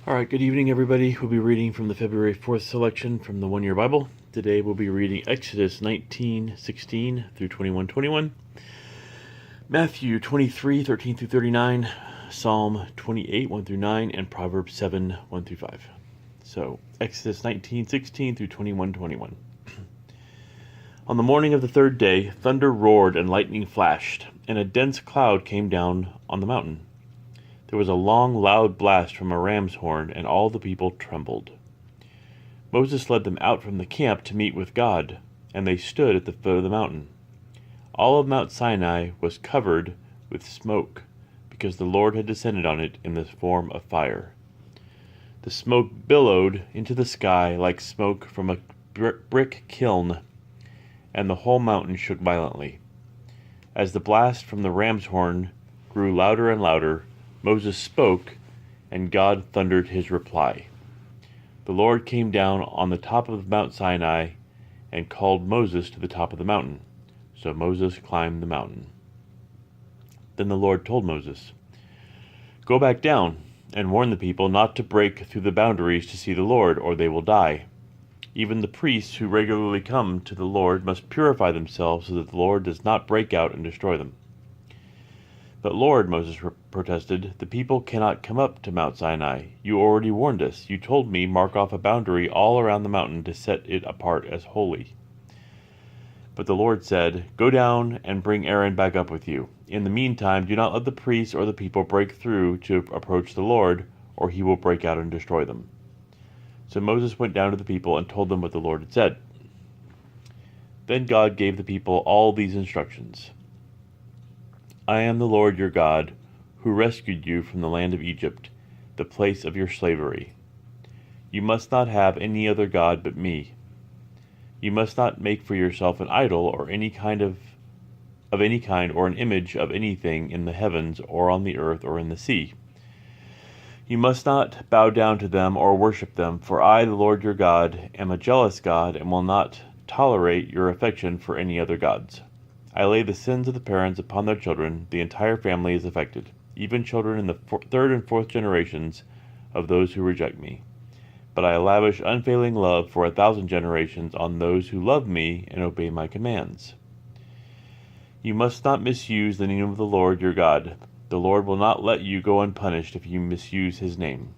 All right, good evening, everybody. We'll be reading from the February 4th selection from the One Year Bible. Today we'll be reading Exodus 19:16 through 21:21, Matthew 23:13 through 39, Psalm 28, 1 through 9, and Proverbs 7, 1 through 5. So, Exodus 19:16 through 21:21. On the morning of the third day, thunder roared and lightning flashed, and a dense cloud came down on the mountain. There was a long, loud blast from a ram's horn, and all the people trembled. Moses led them out from the camp to meet with God, and they stood at the foot of the mountain. All of Mount Sinai was covered with smoke, because the Lord had descended on it in the form of fire. The smoke billowed into the sky like smoke from a brick kiln, and the whole mountain shook violently. As the blast from the ram's horn grew louder and louder, Moses spoke, and God thundered his reply. The Lord came down on the top of Mount Sinai and called Moses to the top of the mountain. So Moses climbed the mountain. Then the Lord told Moses, "Go back down and warn the people not to break through the boundaries to see the Lord, or they will die. Even the priests who regularly come to the Lord must purify themselves so that the Lord does not break out and destroy them." "But Lord," Moses protested, "the people cannot come up to Mount Sinai. You already warned us. You told me, mark off a boundary all around the mountain to set it apart as holy." But the Lord said, "Go down and bring Aaron back up with you. In the meantime, do not let the priests or the people break through to approach the Lord, or he will break out and destroy them." So Moses went down to the people and told them what the Lord had said. Then God gave the people all these instructions. "I am the Lord your God, who rescued you from the land of Egypt, the place of your slavery. You must not have any other god but me. You must not make for yourself an idol or any kind or an image of anything in the heavens or on the earth or in the sea. You must not bow down to them or worship them, for I, the Lord your God, am a jealous God and will not tolerate your affection for any other gods. I lay the sins of the parents upon their children. The entire family is affected, even children in the third and fourth generations of those who reject me. But I lavish unfailing love for 1,000 generations on those who love me and obey my commands. You must not misuse the name of the Lord your God. The Lord will not let you go unpunished if you misuse his name.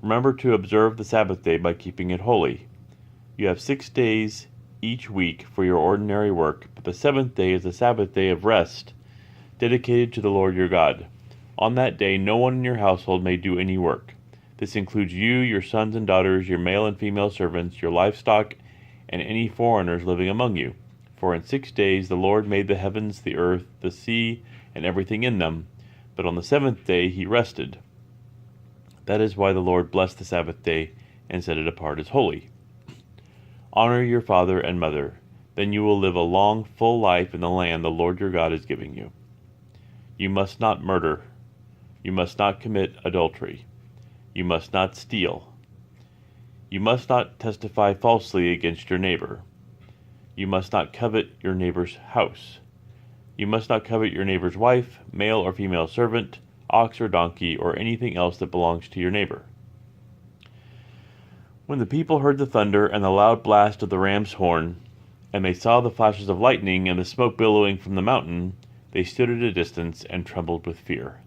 Remember to observe the Sabbath day by keeping it holy. You have 6 days each week for your ordinary work, but the seventh day is the Sabbath day of rest, dedicated to the Lord your God. On that day no one in your household may do any work. This includes you, your sons and daughters, your male and female servants, your livestock, and any foreigners living among you. For in 6 days the Lord made the heavens, the earth, the sea, and everything in them, but on the seventh day he rested. That is why the Lord blessed the Sabbath day and set it apart as holy. Honor your father and mother, then you will live a long, full life in the land the Lord your God is giving you. You must not murder. You must not commit adultery. You must not steal. You must not testify falsely against your neighbor. You must not covet your neighbor's house. You must not covet your neighbor's wife, male or female servant, ox or donkey, or anything else that belongs to your neighbor." When the people heard the thunder and the loud blast of the ram's horn, and they saw the flashes of lightning and the smoke billowing from the mountain, they stood at a distance and trembled with fear.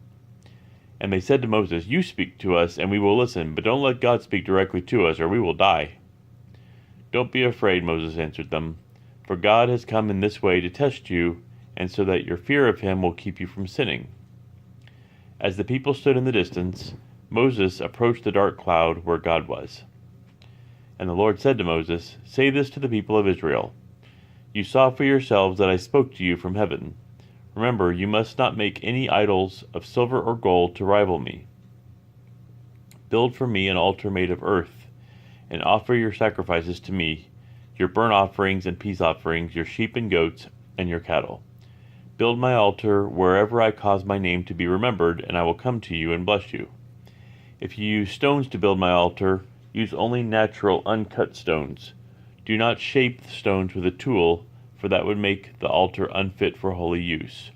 And they said to Moses, "You speak to us, and we will listen, but don't let God speak directly to us, or we will die." "Don't be afraid," Moses answered them, "for God has come in this way to test you, and so that your fear of him will keep you from sinning." As the people stood in the distance, Moses approached the dark cloud where God was. And the Lord said to Moses, "Say this to the people of Israel. You saw for yourselves that I spoke to you from heaven. Remember, you must not make any idols of silver or gold to rival me. Build for me an altar made of earth, and offer your sacrifices to me, your burnt offerings and peace offerings, your sheep and goats, and your cattle. Build my altar wherever I cause my name to be remembered, and I will come to you and bless you. If you use stones to build my altar, use only natural uncut stones. Do not shape the stones with a tool, for that would make the altar unfit for holy use.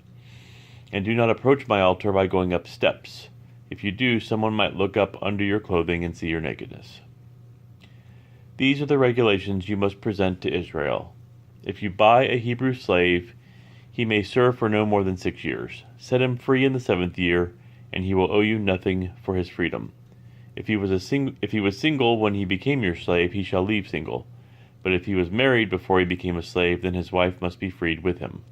And do not approach my altar by going up steps. If you do, someone might look up under your clothing and see your nakedness. These are the regulations you must present to Israel. If you buy a Hebrew slave, he may serve for no more than 6 years. Set him free in the 7th year, and he will owe you nothing for his freedom. If he was single when he became your slave, he shall leave single. But if he was married before he became a slave, then his wife must be freed with him.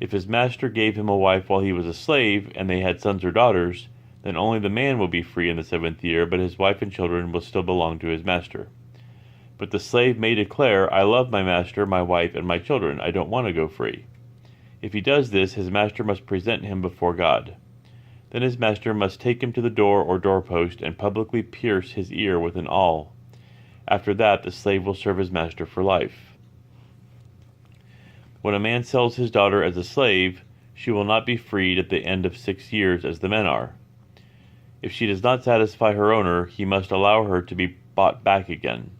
If his master gave him a wife while he was a slave, and they had sons or daughters, then only the man will be free in the 7th year, but his wife and children will still belong to his master. But the slave may declare, I love my master, my wife, and my children. I don't want to go free. If he does this, his master must present him before God. Then his master must take him to the door or doorpost and publicly pierce his ear with an awl. After that, the slave will serve his master for life. When a man sells his daughter as a slave, she will not be freed at the end of 6 years as the men are. If she does not satisfy her owner, he must allow her to be bought back again.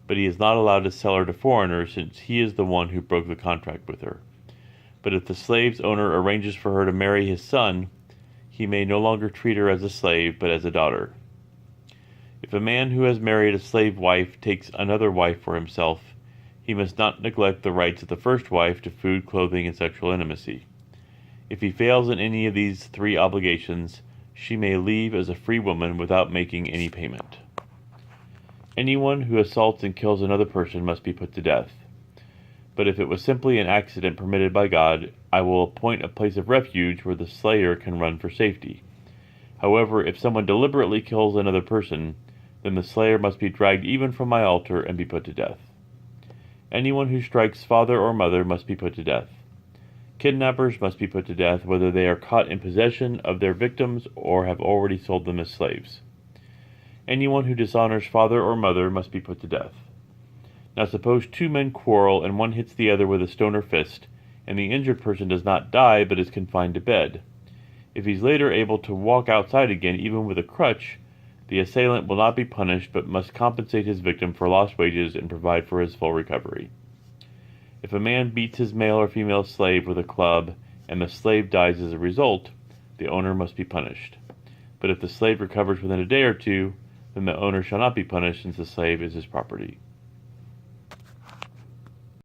But he is not allowed to sell her to foreigners, since he is the one who broke the contract with her. But if the slave's owner arranges for her to marry his son, he may no longer treat her as a slave, but as a daughter. If a man who has married a slave wife takes another wife for himself, he must not neglect the rights of the first wife to food, clothing, and sexual intimacy. If he fails in any of these 3 obligations, she may leave as a free woman without making any payment. Anyone who assaults and kills another person must be put to death. But if it was simply an accident permitted by God, I will appoint a place of refuge where the slayer can run for safety. However, if someone deliberately kills another person, then the slayer must be dragged even from my altar and be put to death. Anyone who strikes father or mother must be put to death. Kidnappers must be put to death, whether they are caught in possession of their victims or have already sold them as slaves. Anyone who dishonors father or mother must be put to death. Now suppose 2 men quarrel, and one hits the other with a stone or fist, and the injured person does not die but is confined to bed. If he is later able to walk outside again, even with a crutch, the assailant will not be punished but must compensate his victim for lost wages and provide for his full recovery. If a man beats his male or female slave with a club, and the slave dies as a result, the owner must be punished. But if the slave recovers within a day or 2, then the owner shall not be punished, since the slave is his property.